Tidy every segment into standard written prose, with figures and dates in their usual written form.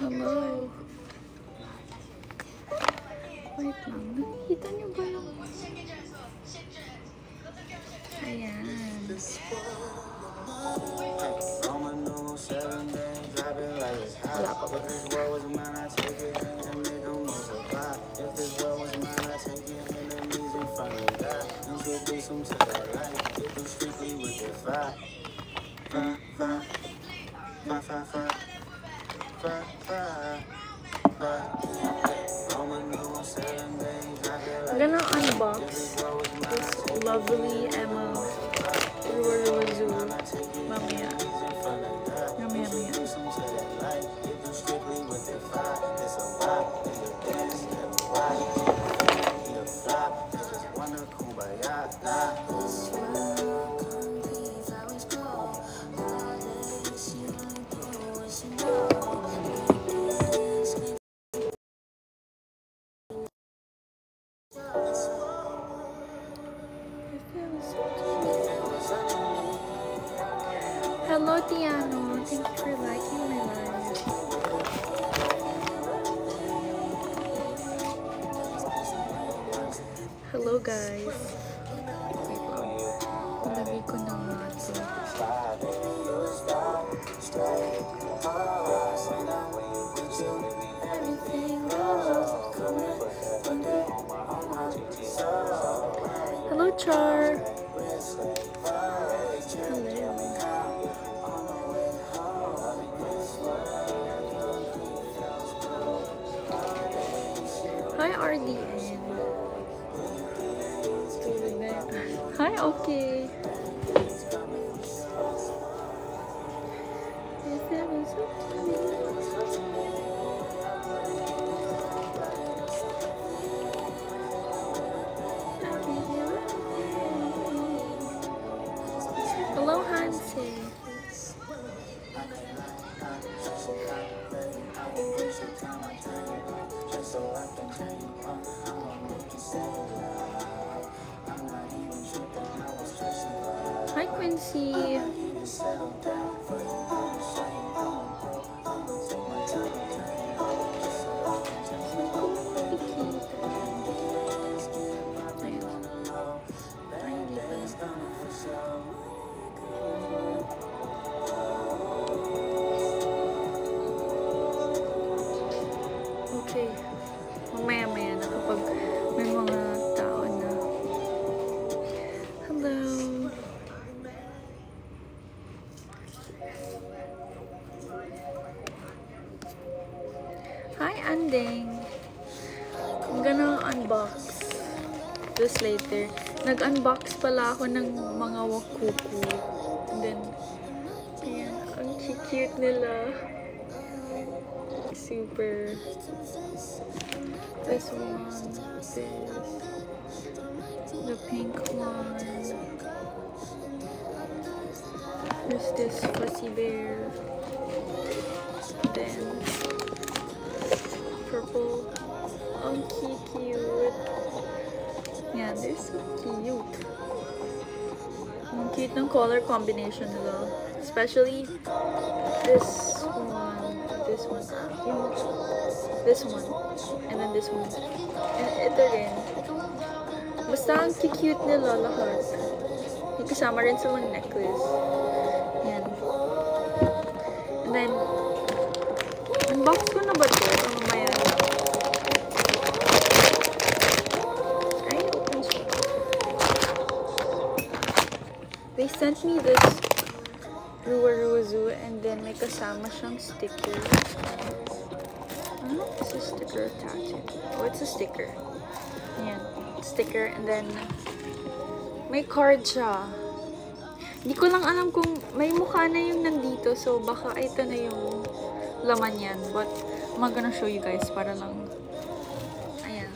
Hello. Wait lang. Nakikita niyo ba yung... Ayan. Wala pa ba? I'm gonna unbox this lovely Emma Ruwaruwazu mamaya. Hello, Tiano. Thank you for liking my live. Hello, guys. Wait lang. Nalagay ko na nga ito. Hello, Char. Hi, RDN. Hi, okay. Hello, Hansi. Hi, Quincy. Okay. Mamaya-maya na kapag may mga tao na. Hello. Hi, Anding. I'm gonna unbox this later. Nag-unbox pala ako ng mga wakuku. And then, ayan, ang cute nila. Super. This one, the pink one. There's this fuzzy bear. Then purple. Oh, cute. Yeah, they're so cute. Ang cute ng color combination nila. Especially this one, this one, and then this one. And ito rin. Basta ang cute nila lahat. May kasama rin silang necklace. Yan. And then, unbox ko na ba ito? O mamaya na? Ay, open siya. They sent me this Ruwaruwazu and then may kasama siyang sticker. It's a sticker attached. Oh, it's a sticker. Yan. Sticker and then may card siya. Hindi ko lang alam kung may mukha na yung nandito, so baka ito na yung laman yan. But I'm gonna show you guys para lang. Ayan.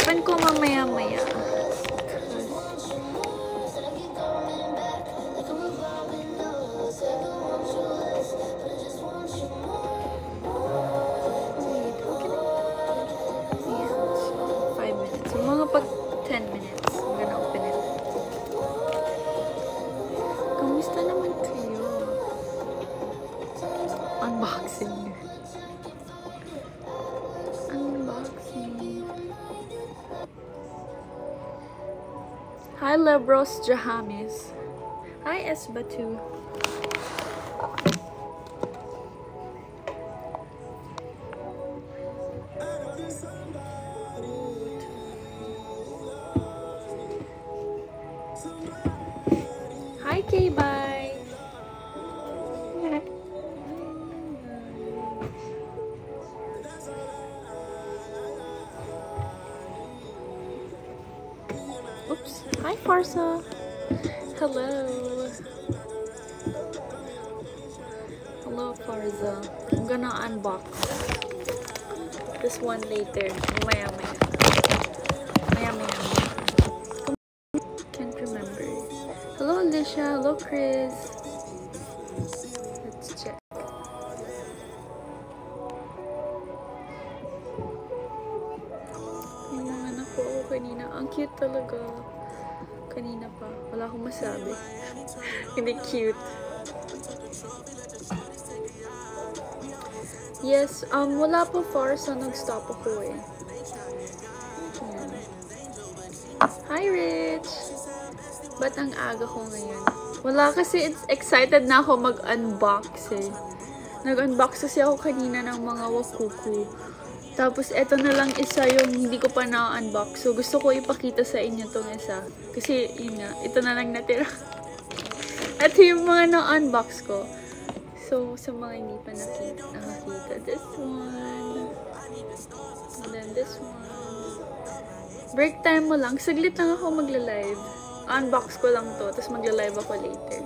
Open ko mamaya-maya. Pag 10 minutes, I'm gonna open it. Kamusta naman kayo? Unboxing. Unboxing. Hi, Lebros Jahamis. Hi, Esbatu. Hi, K-Bye. Oops. Hi, Farsa. Hello. Hello, Farza. I'm gonna unbox this one later. Maya. Can't remember. Hello, Alicia. Hello, Chris. Let's check. Yung mga anak ko kanina. Ang cute talaga. Kanina pa. Wala akong masabi. Hindi cute. Yes, wala po Farsa. Nag-stop ako eh. Ayan. Hi, Rich! Ba't ang aga ko ngayon? Wala kasi excited na ako mag-unbox eh. Nag-unbox kasi ako kanina ng mga wakuku. Tapos eto na lang isa yung hindi ko pa na-unbox. So gusto ko ipakita sa inyo tong isa. Kasi yun nga, ito na lang natira. Ito yung mga na-unbox ko. So sa mga hindi pa nakakita, this one. And then this one. Break time mo lang. Saglit lang ako magla-live. Unbox ko lang to. Tapos magla-live ako later.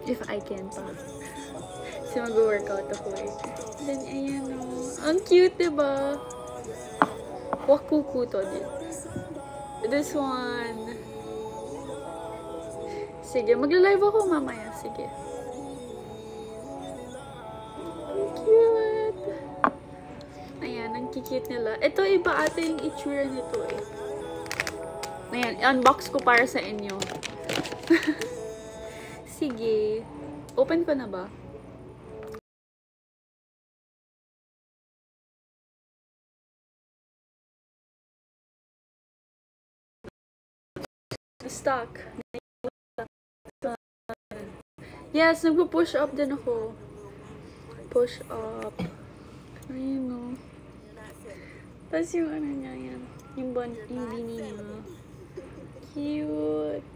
If I can pa. Kasi mag-workout ako eh. Then, ayan o. Ang cute, diba? Wakuku to din. This one. Sige, magla-live ako mamaya. Sige. Ang cute. Ayan, ang cute nila. Ito, iba ate yung itsura nito eh. Ayan, unbox ko para sa inyo. Sige. Open ko na ba? Stuck. Yes, nagpo-push up din ako. Push up. Ayun o. Tapos yung ano niya yan. Yung bini niya. Cute.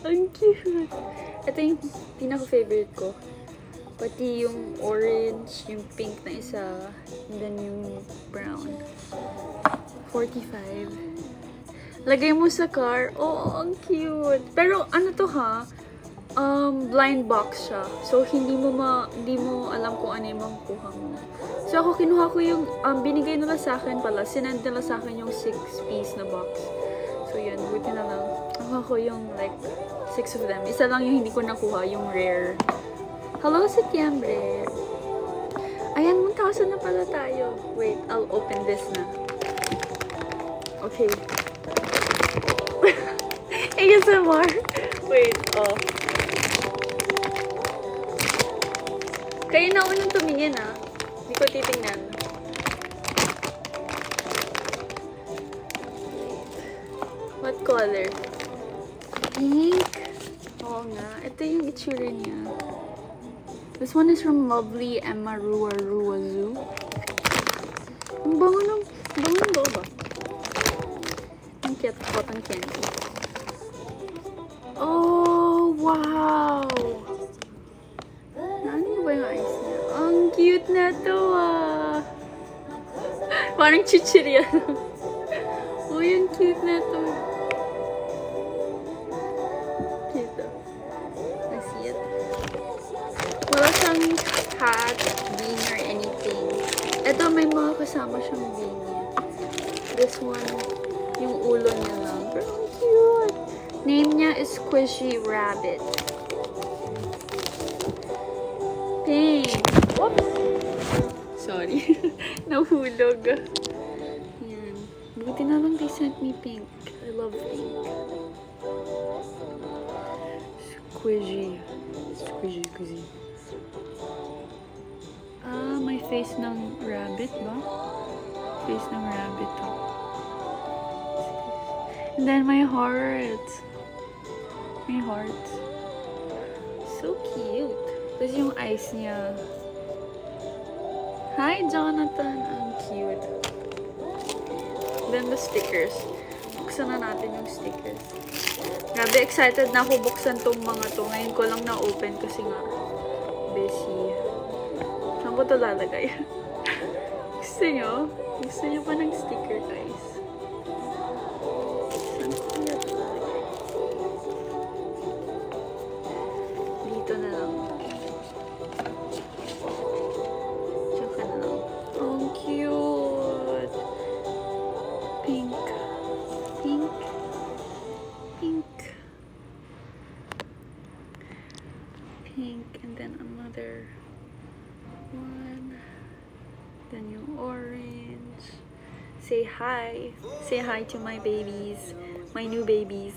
Ang cute. Ito yung pinaka-favorite ko. Pati yung orange, yung pink na isa, and then yung brown. 45. Lagay mo sa car. Oh, ang cute. Pero ano to ha? Blind box siya. So, hindi mo alam kung ano yung makukuha mo. So, ako kinuha ko yung, binigay nila sa akin pala. Sinend nila sa akin yung 6-piece na box. So, yun. Buti na lang. Nakuha ko yung, like, 6 of them. Isa lang yung hindi ko nakuha, yung rare. Hello, si Tiambre. Ayan, 1,000 na pala tayo. Wait, I'll open this na. Okay. ASMR. Wait, oh. Kayo na unang tumingin, ah. Hindi ko titingnan. What color? Pink. Oo nga. Ito yung itsura niya. This one is from Lovely Emma Ruazu. Ang bango ng loob, ah. Ang cute cotton candy. Oh, wow! Ano ba yung eyes niya? Ang cute na to, ah. Parang chichirya. Oh, yung cute na to. Cute, ah. I see it. Wala siyang hat, bean, or anything. Ito, may mga kasama siyang bean niya. This one, yung ulo niya lang. Pero ang cute! Name niya is Squishy Rabbit. Pink! Whoops! Sorry. Nahulog. Yan. Buti na lang they sent me pink. I love pink. Squishy. Squishy. Ah, may face ng rabbit ba? Face ng rabbit to. And then my heart. My heart. So cute. Tapos yung eyes niya. Hi, Jonathan. Ang cute. Then the stickers. Buksan na natin yung stickers. Grabe, excited na ako buksan tong mga to. Ngayon ko lang na-open kasi nga busy. Saan ko ito lalagay? Gusto nyo? Gusto nyo pa ng sticker, guys? Saan ko kaya ito lalagay? Dito na lang. Tsaka na lang. Oh, cute! Pink. Pink. Pink. Pink. And then another one. Then yung orange. Say hi. Say hi to my babies. My new babies.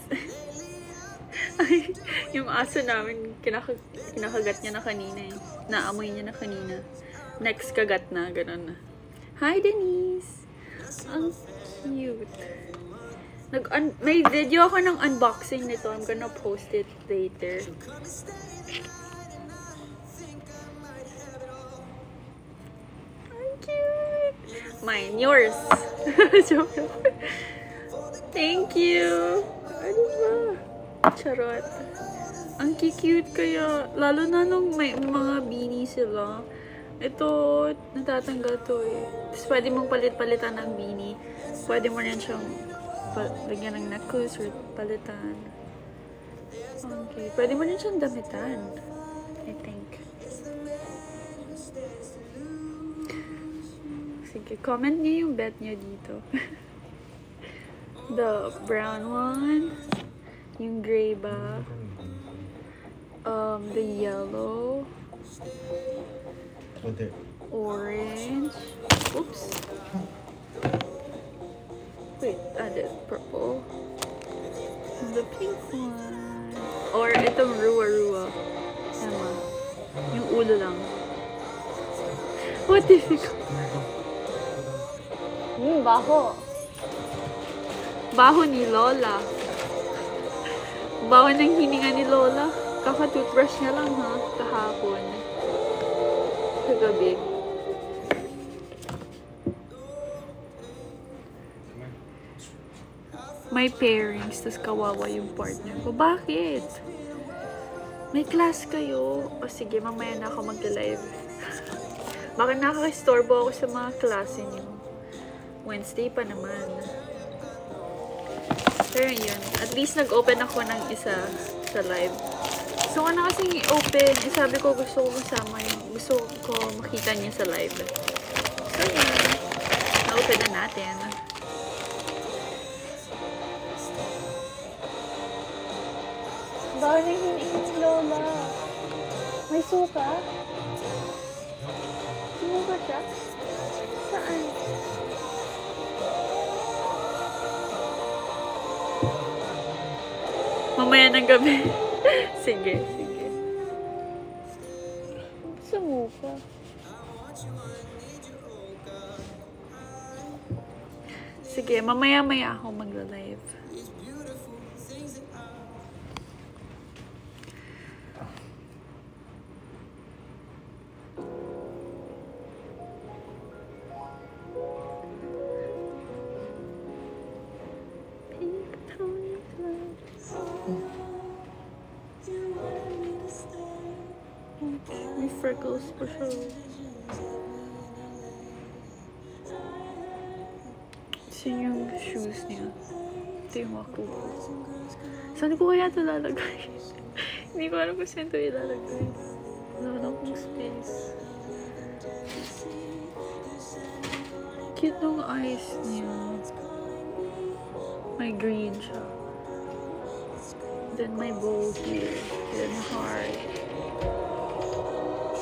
Yung aso namin, kinakagat niya na kanina eh. Naamoy niya na kanina. Next kagat na, ganun na. Hi, Denise! Ang cute. May video ako ng unboxing nito. I'm gonna post it later. Ang cute! Mine. Yours. Thank you! Ano ba? Charot. Ang cute kaya. Lalo na nung may mga beanie sila. Ito, natatanggal to eh. Tapos pwede mong palit-palitan ng beanie. Pwede mo rin siyang lagyan ng necklace or palitan. Okay. Pwede mo rin siyang damitan. I think. Sige, comment niyo yung bet niyo dito. The brown one. Yung gray ba? The yellow. Orange. Oops. Wait, the purple. The pink one. Or itong Rua. Tama. Yung ulo lang. What difficult? Baho. Baho ni Lola. Baho ng hininga ni Lola. Kaka-toothbrush niya lang ha, kahapon. Kagabi. May pairings, tas kawawa yung partner ko. Bakit? May class kayo? O sige, mamaya na ako mag-live. Baka nakaka-istorbo ako sa mga klase niyo. Wednesday pa naman. Pero yun, at least nag-open ako ng isa sa live. Gusto ko na kasing i-open. Sabi ko gusto ko kasama yung gusto ko makita niya sa live. So yun, na-open na natin. Baka nanghihingi si Lola. May suka? Sumuka siya? Saan? Mamaya ng gabi. Sige. Sumuka. Sige, mamaya-maya ako magla-live. May freckles pa siya. Ito yung shoes niya. Ito yung wakuko. Saan ko kaya ito lalagay? Hindi ko alam kung saan ito ilalagay. Wala na akong space. Cute nung eyes niya. May green siya. Then my bow here. Then heart.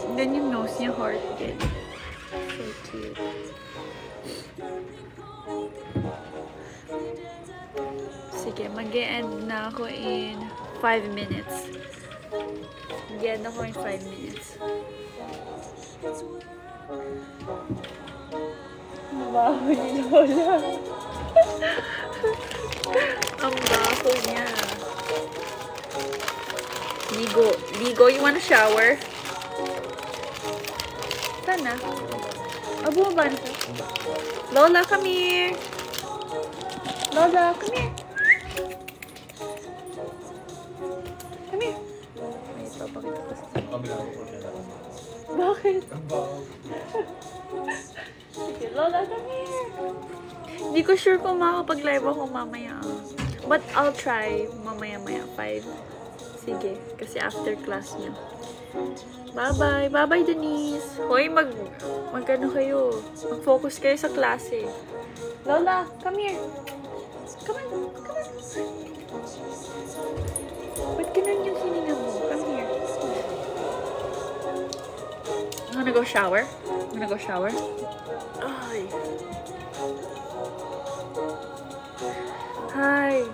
And then yung nose niya heart din. So cute. Sige, mag-e-end na ako in 5 minutes. Again ako in 5 minutes. Baho ni Lola. Ang baho niya. Ligo. Ligo, you wanna shower? Sana. Bumaba na siya. Lola, come here. Lola, come here. Come here. May ipapakita ko sa Bakit? Sige, Lola, come here. Hindi ko sure kung makakapag-live ako mamaya. But I'll try mamaya-maya 5. Sige, kasi after class niyo. Bye-bye. Bye-bye, Denise. Hoy, mag-ano kayo. Mag-focus kayo sa klase. Lola, come here. Come on. Come on. Ba't ganun yung hininga mo? Come here. I'm gonna go shower. Ay. Hi.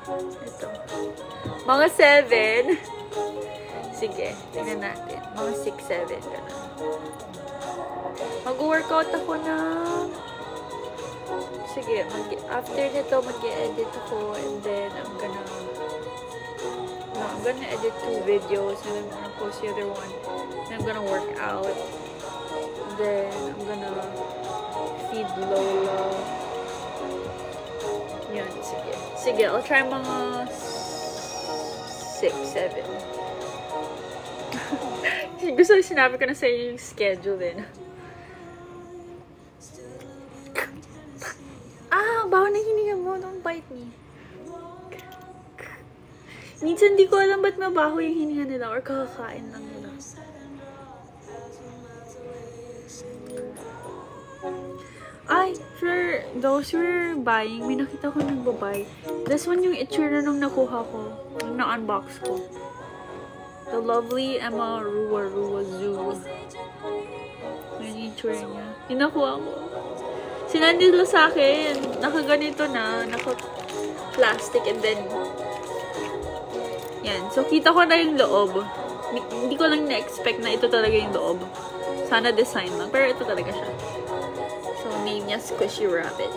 Ito. Mga 7. Sige, tingnan natin. Mga 6, 7 ka na. Mag-workout ako na. Sige, after nito, mag-edit ako. And then, I'm gonna edit 2 videos. And then, I'm gonna post the other one. And I'm gonna work out. And then, I'm gonna feed Lola. Yan, sige. Sige, I'll try mga 6, 7. Gusto sinabi ko na sa yung schedule din. Bawa na hininga mo. Don't bite me. Minsan di ko alam ba't mabaho yung hininga nila or kakakain lang nila. Ay, for those who are buying, may nakita ko nagbabuy. This one yung itsura nung nakuha ko. Yung na-unbox ko. The lovely Emma Rua Zoo. Yan yung itsura niya. Yung nakuha ko. Sinandil nila sa akin. Nakaganito na. Naka-plastic and then yan. So, kita ko na yung loob. Hindi ko lang na-expect na ito talaga yung loob. Sana design lang. Pero ito talaga siya. So, name niya Squishy Rabbit.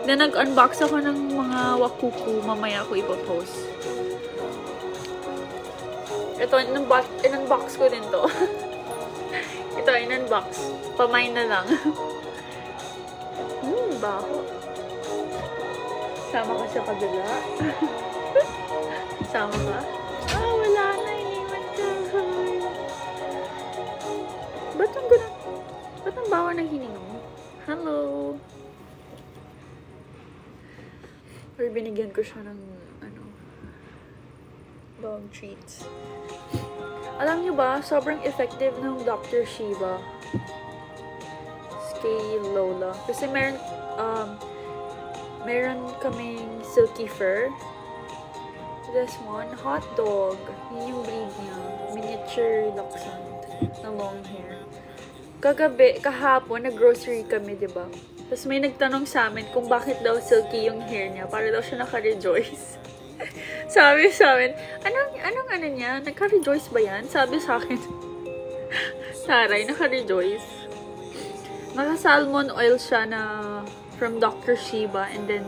Na nag-unbox ako ng mga wakuku. Mamaya ako ipopost. Ito, in-unbox ko din to. Ito, in-unbox. Pamain na lang. Baho. Sama ka sa kabila. Sama ka? Wala na. Iniwan ka. Ba't ang gano'n? Ba't ang bawa ng hininga mo? Hello. Or binigyan ko siya ng, dog treats. Alam niyo ba, sobrang effective ng Dr. Shiba kay Lola. Kasi meron kaming silky fur. This one, hot dog. Yun yung breed niya. Miniature dachshund na long hair. Kahapon, nag-grocery kami, diba? Tapos may nagtanong sa amin kung bakit daw silky yung hair niya. Para daw siya naka-rejoice. Sabi sa amin, anong niya? Naka-rejoice ba yan? Sabi sa akin, Taray, naka-rejoice. Naka-salmon oil siya na from Dr. Shiba and then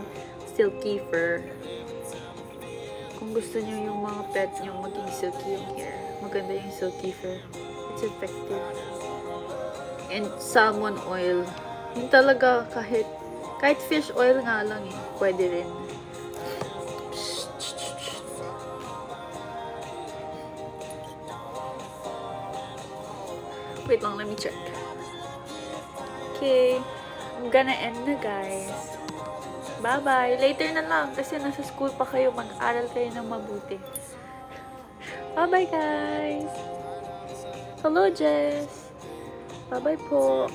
silky fur. Kung gusto niyo yung mga pet niyo maging silky yung hair, maganda yung silky fur. It's effective. And salmon oil. Yung talaga kahit fish oil nga lang pwede rin. Wait lang, let me check. Okay. I'm gonna end na, guys. Bye-bye. Later na lang kasi nasa school pa kayo. Mag-aral kayo ng mabuti. Bye-bye, guys. Hello, Jess. Bye-bye po.